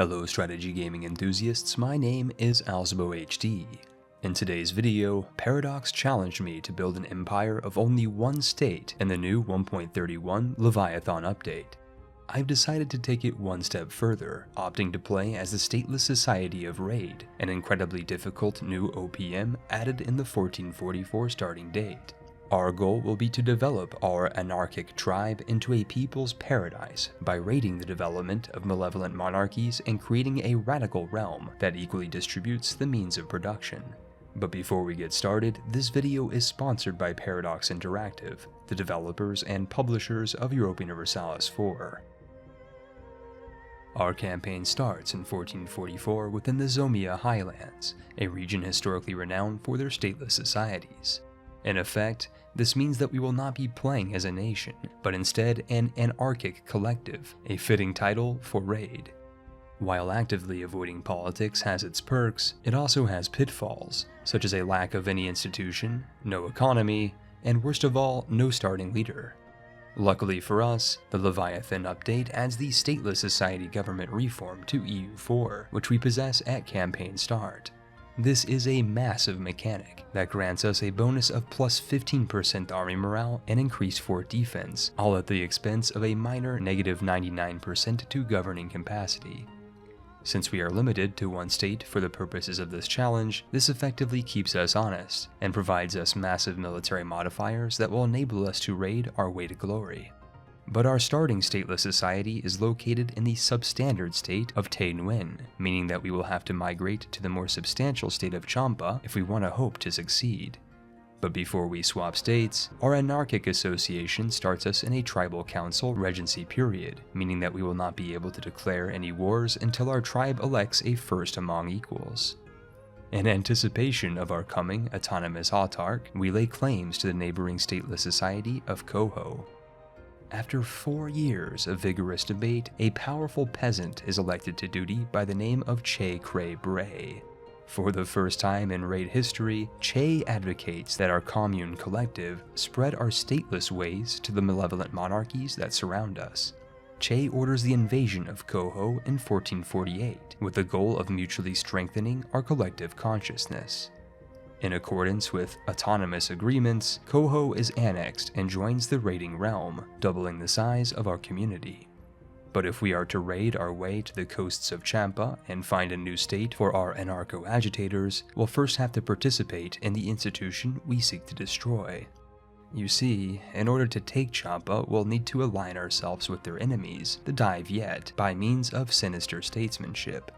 Hello strategy gaming enthusiasts, my name is AlzboHD. In today's video, Paradox challenged me to build an empire of only one state in the new 1.31 Leviathan update. I've decided to take it one step further, opting to play as the stateless society of Rhade, an incredibly difficult new OPM added in the 1444 starting date. Our goal will be to develop our anarchic tribe into a people's paradise by raiding the development of malevolent monarchies and creating a radical realm that equally distributes the means of production. But before we get started, this video is sponsored by Paradox Interactive, the developers and publishers of Europa Universalis 4. Our campaign starts in 1444 within the Zomia Highlands, a region historically renowned for their stateless societies. In effect, this means that we will not be playing as a nation, but instead an anarchic collective, a fitting title for Rhade. While actively avoiding politics has its perks, it also has pitfalls, such as a lack of any institution, no economy, and worst of all, no starting leader. Luckily for us, the Leviathan update adds the stateless society government reform to EU4, which we possess at campaign start. This is a massive mechanic that grants us a bonus of plus 15% army morale and increased fort defense, all at the expense of a minor negative 99% to governing capacity. Since we are limited to one state for the purposes of this challenge, this effectively keeps us honest and provides us massive military modifiers that will enable us to raid our way to glory. But our starting stateless society is located in the substandard state of Te Nguyen, meaning that we will have to migrate to the more substantial state of Champa if we want to hope to succeed. But before we swap states, our anarchic association starts us in a tribal council regency period, meaning that we will not be able to declare any wars until our tribe elects a first among equals. In anticipation of our coming autonomous autarch, we lay claims to the neighboring stateless society of Coho. After 4 years of vigorous debate, a powerful peasant is elected to duty by the name of Che Cray Bray. For the first time in Raid history, Che advocates that our commune collective spread our stateless ways to the malevolent monarchies that surround us. Che orders the invasion of Coho in 1448, with the goal of mutually strengthening our collective consciousness. In accordance with autonomous agreements, Coho is annexed and joins the raiding realm, doubling the size of our community. But if we are to raid our way to the coasts of Champa and find a new state for our anarcho-agitators, we'll first have to participate in the institution we seek to destroy. You see, in order to take Champa, we'll need to align ourselves with their enemies, the Divyet, by means of sinister statesmanship.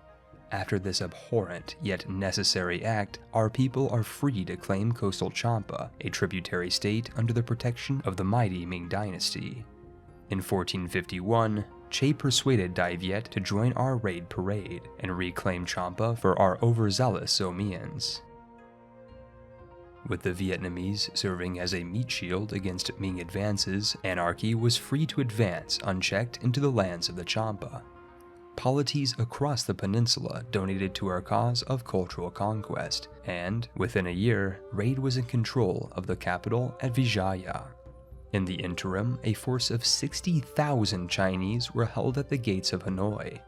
After this abhorrent yet necessary act, our people are free to claim coastal Champa, a tributary state under the protection of the mighty Ming Dynasty. In 1451, Che persuaded Divyet to join our raid parade and reclaim Champa for our overzealous Zomians. With the Vietnamese serving as a meat shield against Ming advances, anarchy was free to advance unchecked into the lands of the Champa. Polities across the peninsula donated to our cause of cultural conquest, and, within a year, Rhade was in control of the capital at Vijaya. In the interim, a force of 60,000 Chinese were held at the gates of Hanoi.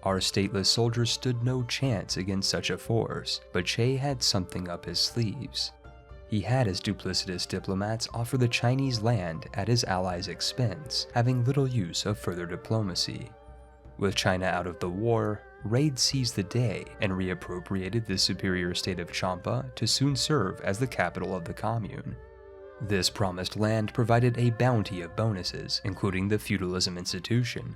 Our stateless soldiers stood no chance against such a force, but Che had something up his sleeves. He had his duplicitous diplomats offer the Chinese land at his allies' expense, having little use of further diplomacy. With China out of the war, Rhade seized the day and reappropriated the superior state of Champa to soon serve as the capital of the commune. This promised land provided a bounty of bonuses, including the feudalism institution.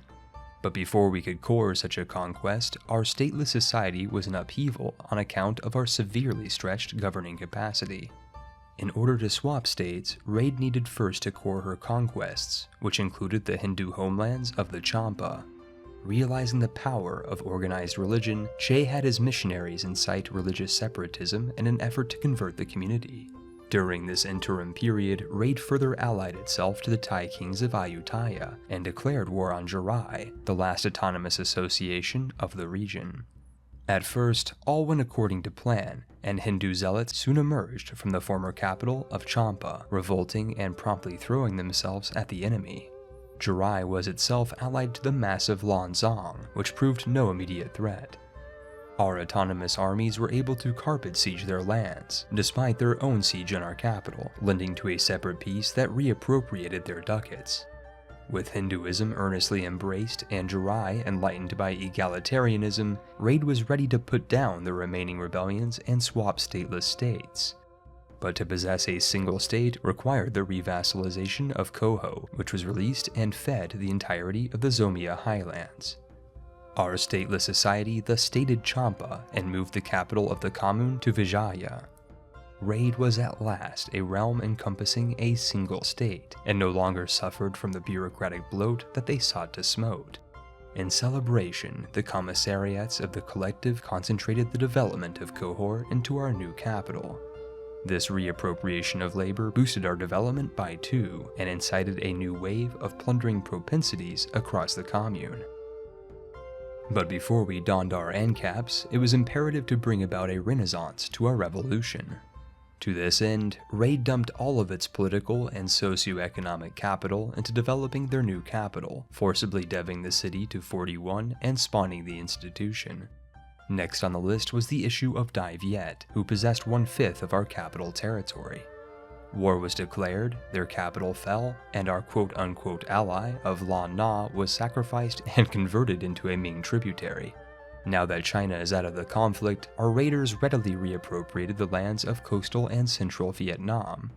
But before we could core such a conquest, our stateless society was in upheaval on account of our severely stretched governing capacity. In order to swap states, Rhade needed first to core her conquests, which included the Hindu homelands of the Champa. Realizing the power of organized religion, Che had his missionaries incite religious separatism in an effort to convert the community. During this interim period, Rhade further allied itself to the Thai kings of Ayutthaya and declared war on Jarod, the last autonomous association of the region. At first, all went according to plan, and Hindu zealots soon emerged from the former capital of Champa, revolting and promptly throwing themselves at the enemy. Jourdan was itself allied to the massive Lonesome, which proved no immediate threat. Our autonomous armies were able to carpet siege their lands, despite their own siege on our capital, lending to a separate peace that reappropriated their ducats. With Hinduism earnestly embraced and Jourdan enlightened by egalitarianism, Rhade was ready to put down the remaining rebellions and swap stateless states. But to possess a single state required the revassalization of Koho, which was released and fed the entirety of the Zomia highlands. Our stateless society thus stated Champa and moved the capital of the commune to Vijaya. Rhade was at last a realm encompassing a single state, and no longer suffered from the bureaucratic bloat that they sought to smote. In celebration, the commissariats of the collective concentrated the development of Kohor into our new capital. This reappropriation of labor boosted our development by 2 and incited a new wave of plundering propensities across the commune. But before we donned our endcaps, it was imperative to bring about a renaissance to our revolution. To this end, Rhade dumped all of its political and socio-economic capital into developing their new capital, forcibly deving the city to 41 and spawning the institution. Next on the list was the issue of Davon, who possessed 1/5 of our capital territory. War was declared, their capital fell, and our quote-unquote ally of Lan Na was sacrificed and converted into a Ming tributary. Now that China is out of the conflict, our raiders readily reappropriated the lands of coastal and central Vietnam.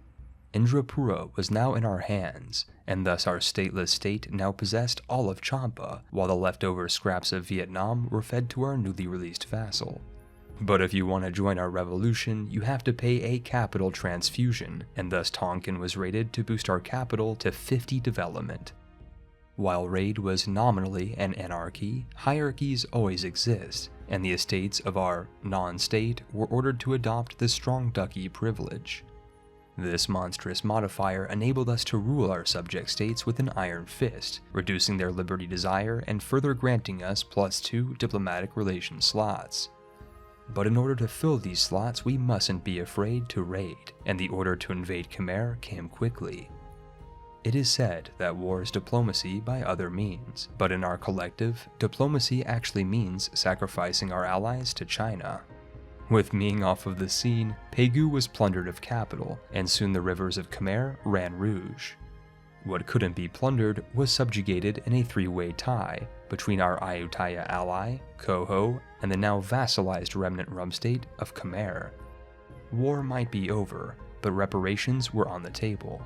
Indrapura was now in our hands, and thus our stateless state now possessed all of Champa, while the leftover scraps of Vietnam were fed to our newly released vassal. But if you want to join our revolution, you have to pay a capital transfusion, and thus Tonkin was raided to boost our capital to 50 development. While Rhade was nominally an anarchy, hierarchies always exist, and the estates of our non-state were ordered to adopt the strong duchy privilege. This monstrous modifier enabled us to rule our subject states with an iron fist, reducing their liberty desire and further granting us +2 diplomatic relations slots. But in order to fill these slots, we mustn't be afraid to raid, and the order to invade Khmer came quickly. It is said that war is diplomacy by other means, but in our collective, diplomacy actually means sacrificing our allies to China. With Ming off of the scene, Pegu was plundered of capital, and soon the rivers of Khmer ran rouge. What couldn't be plundered was subjugated in a 3-way tie between our Ayutthaya ally, Koho, and the now vassalized remnant rum state of Khmer. War might be over, but reparations were on the table.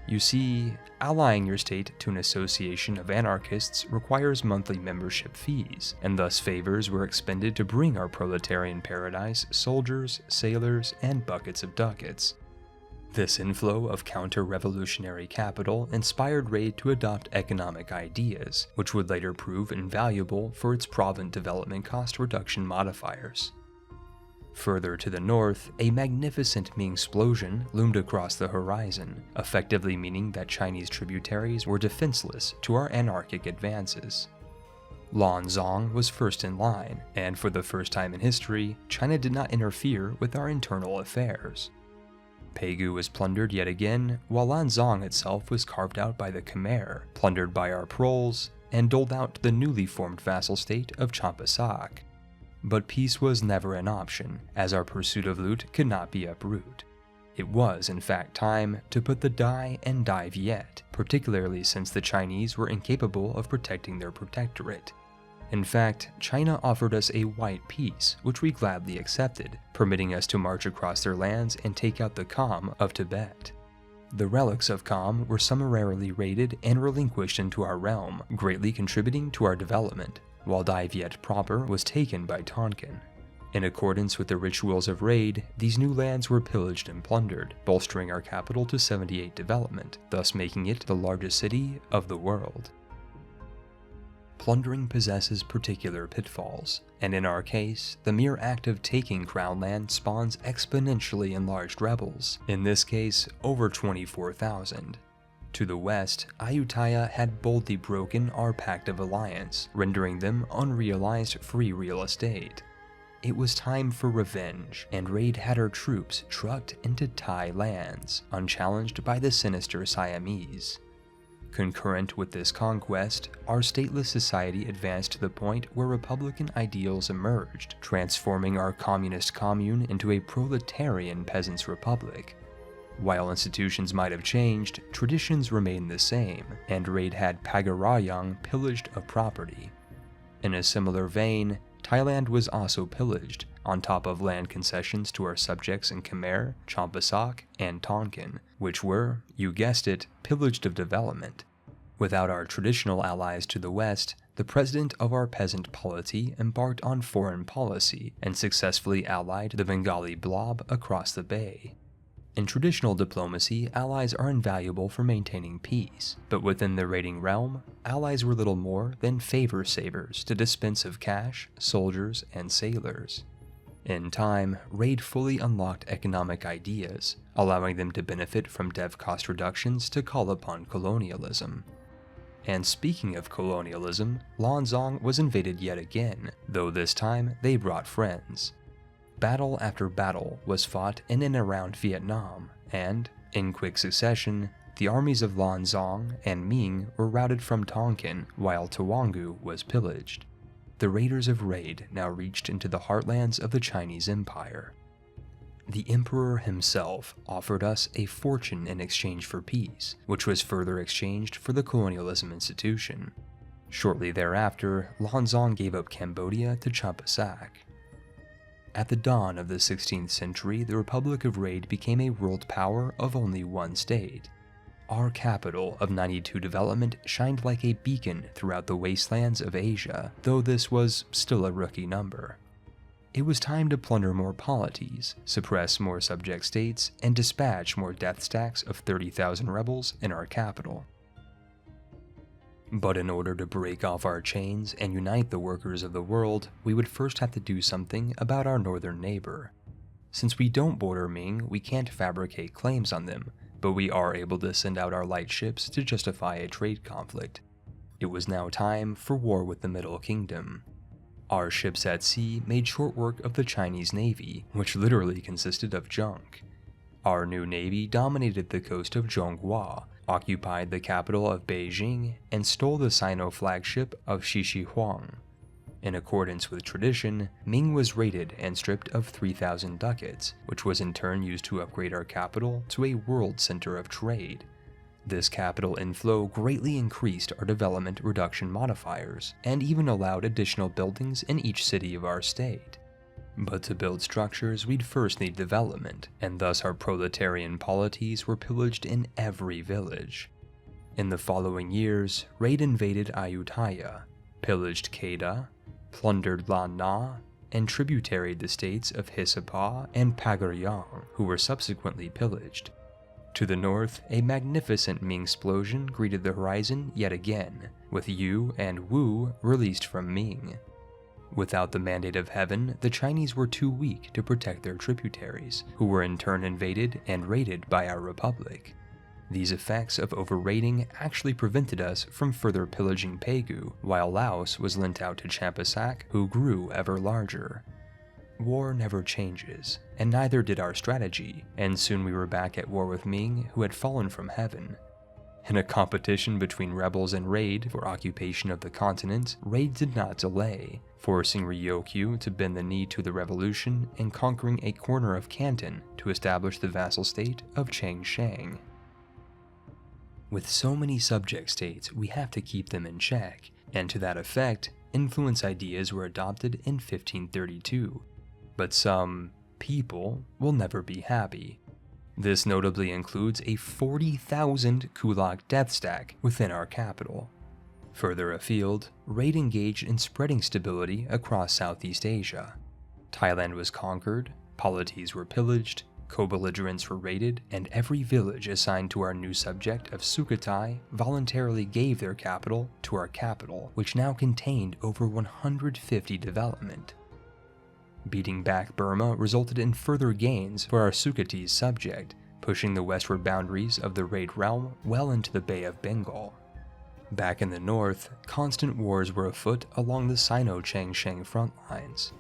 You see, allying your state to an association of anarchists requires monthly membership fees, and thus favors were expended to bring our proletarian paradise soldiers, sailors, and buckets of ducats. This inflow of counter-revolutionary capital inspired Rhade to adopt economic ideas, which would later prove invaluable for its province development cost reduction modifiers. Further to the north, a magnificent Ming explosion loomed across the horizon, effectively meaning that Chinese tributaries were defenseless to our anarchic advances. Lonesome was first in line, and for the first time in history, China did not interfere with our internal affairs. Pegu was plundered yet again, while Lonesome itself was carved out by the Khmer, plundered by our proles, and doled out to the newly formed vassal state of Champa. But peace was never an option, as our pursuit of loot could not be uprooted. It was, in fact, time to put the die and dive yet, particularly since the Chinese were incapable of protecting their protectorate. In fact, China offered us a white peace, which we gladly accepted, permitting us to march across their lands and take out the Cham of Tibet. The relics of Cham were summarily raided and relinquished into our realm, greatly contributing to our development, while Davon proper was taken by Tonkin. In accordance with the rituals of Rhade, these new lands were pillaged and plundered, bolstering our capital to 78 development, thus making it the largest city of the world. Plundering possesses particular pitfalls, and in our case, the mere act of taking crown land spawns exponentially enlarged rebels, in this case, over 24,000. To the west, Ayutthaya had boldly broken our Pact of Alliance, rendering them unrealized free real estate. It was time for revenge, and Rhade had her troops trucked into Thai lands, unchallenged by the sinister Siamese. Concurrent with this conquest, our stateless society advanced to the point where republican ideals emerged, transforming our communist commune into a proletarian peasants' republic. While institutions might have changed, traditions remained the same, and Rhade had Pagarayang pillaged of property. In a similar vein, Thailand was also pillaged, on top of land concessions to our subjects in Khmer, Champasak, and Tonkin, which were, you guessed it, pillaged of development. Without our traditional allies to the west, the president of our peasant polity embarked on foreign policy and successfully allied the Bengali blob across the bay. In traditional diplomacy, allies are invaluable for maintaining peace, but within the raiding realm, allies were little more than favor savers to dispense of cash, soldiers, and sailors. In time, Rhade fully unlocked economic ideas, allowing them to benefit from dev cost reductions to call upon colonialism. And speaking of colonialism, Lonesome was invaded yet again, though this time they brought friends. Battle after battle was fought in and around Vietnam, and, in quick succession, the armies of Lonesome and Ming were routed from Tonkin while Tawangu was pillaged. The raiders of Rhade now reached into the heartlands of the Chinese Empire. The Emperor himself offered us a fortune in exchange for peace, which was further exchanged for the colonialism institution. Shortly thereafter, Lonesome gave up Cambodia to Champa. At the dawn of the 16th century, the Republic of Rhade became a world power of only one state. Our capital of 92 development shined like a beacon throughout the wastelands of Asia, though this was still a rookie number. It was time to plunder more polities, suppress more subject states, and dispatch more death stacks of 30,000 rebels in our capital. But in order to break off our chains and unite the workers of the world, we would first have to do something about our northern neighbor. Since we don't border Ming, we can't fabricate claims on them, but we are able to send out our light ships to justify a trade conflict. It was now time for war with the Middle Kingdom. Our ships at sea made short work of the Chinese Navy, which literally consisted of junk. Our new navy dominated the coast of Zhonghua, occupied the capital of Beijing, and stole the Sino flagship of Shixihuang. In accordance with tradition, Ming was raided and stripped of 3,000 ducats, which was in turn used to upgrade our capital to a world center of trade. This capital inflow greatly increased our development reduction modifiers, and even allowed additional buildings in each city of our state. But to build structures, we'd first need development, and thus our proletarian polities were pillaged in every village. In the following years, Rhade invaded Ayutthaya, pillaged Kedah, plundered Lan Na, and tributaried the states of Hisapa and Pagarayang, who were subsequently pillaged. To the north, a magnificent Ming explosion greeted the horizon yet again, with Yu and Wu released from Ming. Without the mandate of heaven, the Chinese were too weak to protect their tributaries, who were in turn invaded and raided by our republic. These effects of overraiding actually prevented us from further pillaging Pegu, while Laos was lent out to Champasak, who grew ever larger. War never changes, and neither did our strategy, and soon we were back at war with Ming, who had fallen from heaven. In a competition between rebels and Rhade for occupation of the continent, Rhade did not delay, forcing Ryukyu to bend the knee to the revolution and conquering a corner of Canton to establish the vassal state of Changshan. With so many subject states, we have to keep them in check, and to that effect, influence ideas were adopted in 1532. But some people will never be happy. This notably includes a 40,000 kulak death stack within our capital. Further afield, Rhade engaged in spreading stability across Southeast Asia. Thailand was conquered, polities were pillaged, co-belligerents were raided, and every village assigned to our new subject of Sukhothai voluntarily gave their capital to our capital, which now contained over 150 development. Beating back Burma resulted in further gains for our Sukhothai subject, pushing the westward boundaries of the Rhade realm well into the Bay of Bengal. Back in the north, constant wars were afoot along the Sino-Changshan front lines.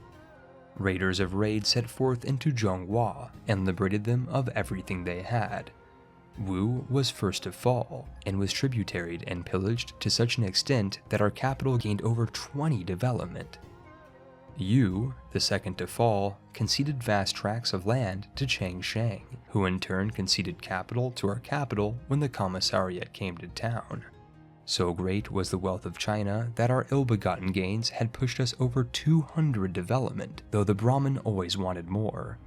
Raiders of Rhade set forth into Zhonghua and liberated them of everything they had. Wu was first to fall, and was tributaried and pillaged to such an extent that our capital gained over 20 development. Yu, the second to fall, conceded vast tracts of land to Changsheng, who in turn conceded capital to our capital when the commissariat came to town. So great was the wealth of China that our ill-begotten gains had pushed us over 200 development, though the Brahmin always wanted more.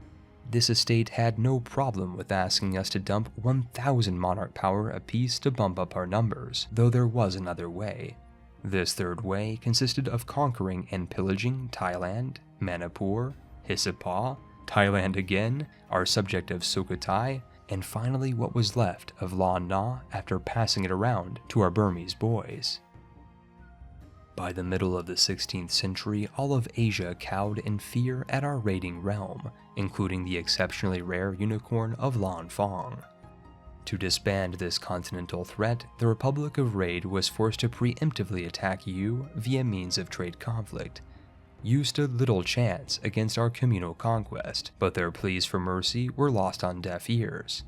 This estate had no problem with asking us to dump 1,000 monarch power apiece to bump up our numbers, though there was another way. This third way consisted of conquering and pillaging Thailand, Manipur, Hissapa, Thailand again, our subject of Sukhothai, and finally what was left of Lan Na after passing it around to our Burmese boys. By the middle of the 16th century, all of Asia cowed in fear at our raiding realm, including the exceptionally rare unicorn of Lan Fong. To disband this continental threat, the Republic of Rhade was forced to preemptively attack Yu via means of trade conflict. Yu stood little chance against our communal conquest, but their pleas for mercy were lost on deaf ears.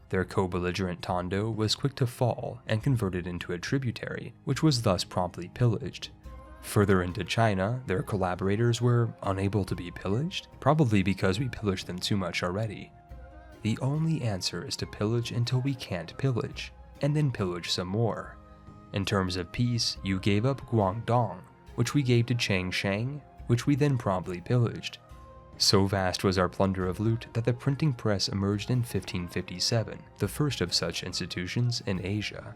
Their co-belligerent Tondo was quick to fall and converted into a tributary, which was thus promptly pillaged. Further into China, their collaborators were unable to be pillaged, probably because we pillaged them too much already. The only answer is to pillage until we can't pillage, and then pillage some more. In terms of peace, you gave up Guangdong, which we gave to Changsheng, which we then promptly pillaged. So vast was our plunder of loot that the printing press emerged in 1557, the first of such institutions in Asia.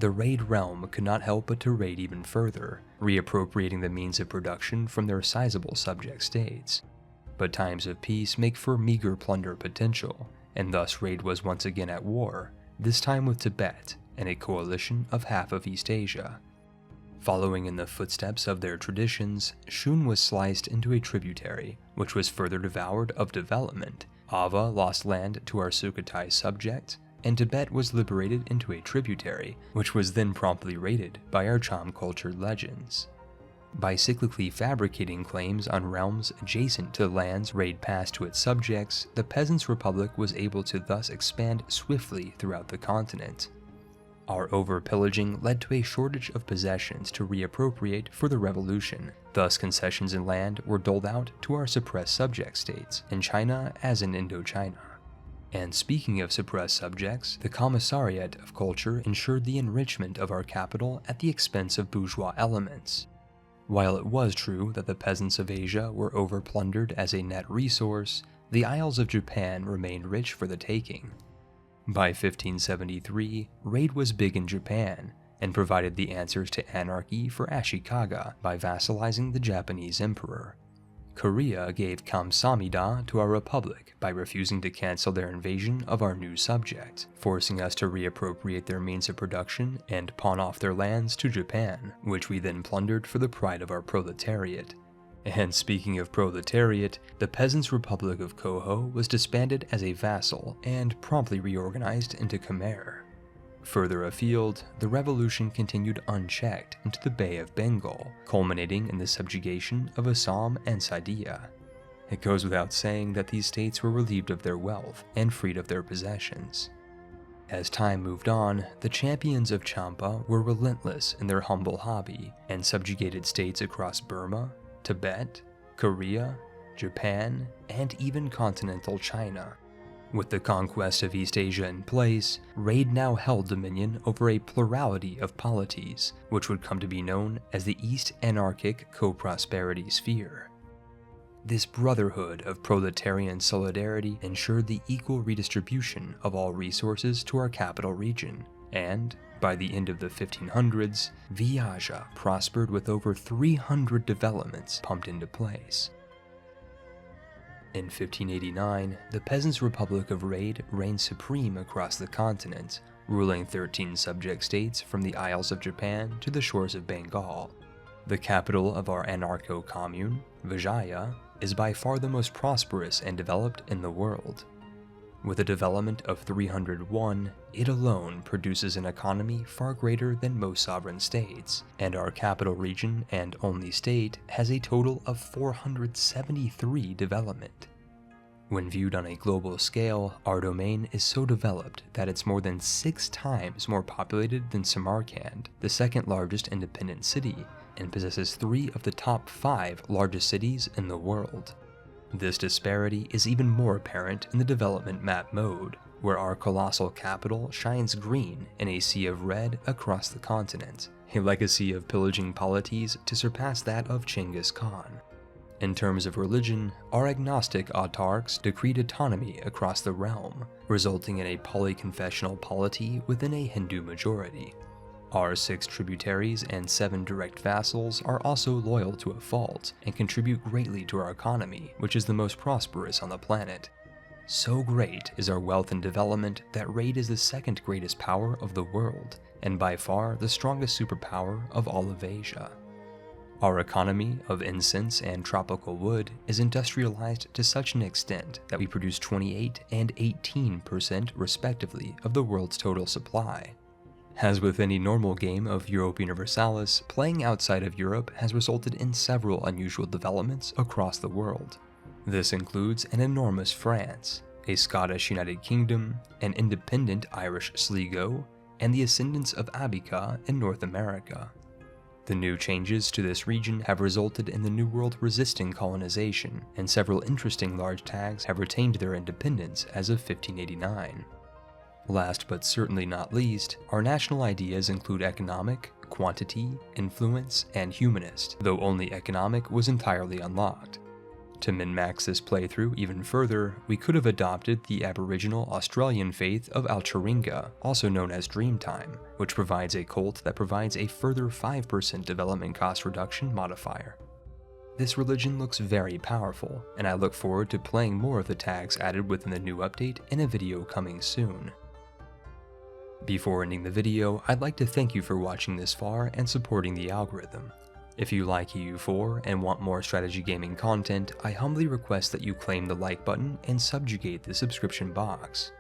The raid realm could not help but to raid even further, reappropriating the means of production from their sizable subject states. But times of peace make for meager plunder potential, and thus Rhade was once again at war, this time with Tibet and a coalition of half of East Asia. Following in the footsteps of their traditions, Shun was sliced into a tributary, which was further devoured of development. Ava lost land to our Sukhothai subjects, and Tibet was liberated into a tributary, which was then promptly raided by our Cham cultured legends. By cyclically fabricating claims on realms adjacent to the lands Rhade passed to its subjects, the Peasants' Republic was able to thus expand swiftly throughout the continent. Our over-pillaging led to a shortage of possessions to reappropriate for the revolution, thus concessions in land were doled out to our suppressed subject states, in China as in Indochina. And speaking of suppressed subjects, the Commissariat of Culture ensured the enrichment of our capital at the expense of bourgeois elements. While it was true that the peasants of Asia were over-plundered as a net resource, the Isles of Japan remained rich for the taking. By 1573, Rhade was big in Japan, and provided the answers to anarchy for Ashikaga by vassalizing the Japanese emperor. Korea gave Kamsamida to our republic by refusing to cancel their invasion of our new subject, forcing us to reappropriate their means of production and pawn off their lands to Japan, which we then plundered for the pride of our proletariat. And speaking of proletariat, the Peasants' Republic of Koho was disbanded as a vassal and promptly reorganized into Khmer. Further afield, the revolution continued unchecked into the Bay of Bengal, culminating in the subjugation of Assam and Saidia. It goes without saying that these states were relieved of their wealth and freed of their possessions. As time moved on, the champions of Champa were relentless in their humble hobby and subjugated states across Burma, Tibet, Korea, Japan, and even continental China. With the conquest of East Asia in place, Rhade now held dominion over a plurality of polities, which would come to be known as the East Anarchic Co-Prosperity Sphere. This brotherhood of proletarian solidarity ensured the equal redistribution of all resources to our capital region, and, by the end of the 1500s, Viaja prospered with over 300 developments pumped into place. In 1589, the Peasants' Republic of Rhade reigned supreme across the continent, ruling 13 subject states from the Isles of Japan to the shores of Bengal. The capital of our anarcho-commune, Vijaya, is by far the most prosperous and developed in the world. With a development of 301, it alone produces an economy far greater than most sovereign states, and our capital region and only state has a total of 473 development. When viewed on a global scale, our domain is so developed that it's more than 6 times more populated than Samarkand, the second largest independent city, and possesses 3 of the top 5 largest cities in the world. This disparity is even more apparent in the development map mode, where our colossal capital shines green in a sea of red across the continent, a legacy of pillaging polities to surpass that of Genghis Khan. In terms of religion, our agnostic autarchs decreed autonomy across the realm, resulting in a polyconfessional polity within a Hindu majority. Our 6 tributaries and 7 direct vassals are also loyal to a fault and contribute greatly to our economy, which is the most prosperous on the planet. So great is our wealth and development that Rhade is the 2nd greatest power of the world, and by far the strongest superpower of all of Asia. Our economy of incense and tropical wood is industrialized to such an extent that we produce 28 and 18% respectively of the world's total supply. As with any normal game of Europa Universalis, playing outside of Europe has resulted in several unusual developments across the world. This includes an enormous France, a Scottish United Kingdom, an independent Irish Sligo, and the ascendance of Abica in North America. The new changes to this region have resulted in the New World resisting colonization, and several interesting large tags have retained their independence as of 1589. Last but certainly not least, our national ideas include economic, quantity, influence, and humanist, though only economic was entirely unlocked. To min-max this playthrough even further, we could have adopted the Aboriginal Australian faith of Alcharinga, also known as Dreamtime, which provides a cult that provides a further 5% development cost reduction modifier. This religion looks very powerful, and I look forward to playing more of the tags added within the new update in a video coming soon. Before ending the video, I'd like to thank you for watching this far and supporting the algorithm. If you like EU4 and want more strategy gaming content, I humbly request that you claim the like button and subjugate the subscription box.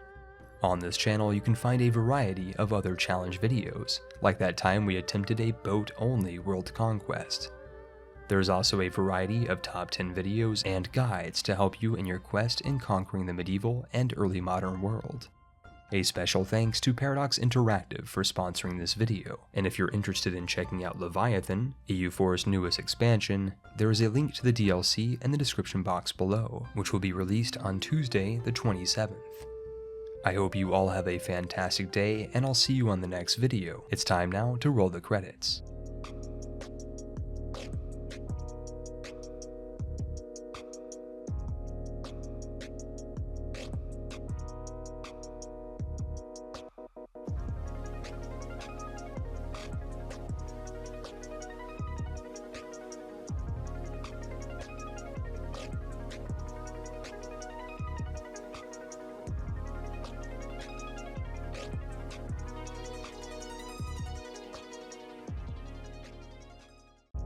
On this channel, you can find a variety of other challenge videos, like that time we attempted a boat-only world conquest. There's also a variety of top 10 videos and guides to help you in your quest in conquering the medieval and early modern world. A special thanks to Paradox Interactive for sponsoring this video, and if you're interested in checking out Leviathan, EU4's newest expansion, there is a link to the DLC in the description box below, which will be released on Tuesday the 27th. I hope you all have a fantastic day, and I'll see you on the next video. It's time now to roll the credits.